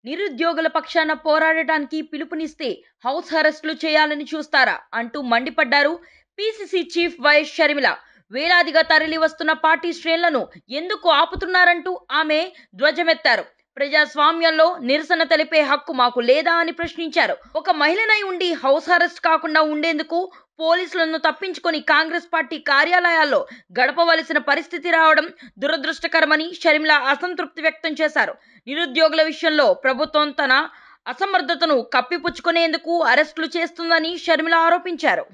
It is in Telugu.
నిరుద్యోగుల పక్షాన పోరాడటానికి పిలుపునిస్తే హౌస్ అరెస్టులు చేయాలని చూస్తారా అంటూ మండిపడ్డారు పిసిసి చీఫ్ వైఎస్ షర్మిల. వేలాదిగా తరలి వస్తున్న పార్టీ శ్రేణులను ఎందుకు ఆపుతున్నారంటూ ఆమె ధ్వజమెత్తారు. ప్రజాస్వామ్యంలో నిరసన తెలిపే హక్కు మాకు లేదా అని ప్రశ్నించారు. ఒక మహిళనై ఉండి హౌస్ అరెస్ట్ కాకుండా ఉండేందుకు పోలీసులను తప్పించుకొని కాంగ్రెస్ పార్టీ కార్యాలయాల్లో గడపవలసిన పరిస్థితి రావడం దురదృష్టకరమని షర్మిల అసంతృప్తి వ్యక్తం చేశారు. నిరుద్యోగుల విషయంలో ప్రభుత్వం తన అసమర్థతను కప్పిపుచ్చుకునేందుకు అరెస్టులు చేస్తుందని షర్మిల ఆరోపించారు.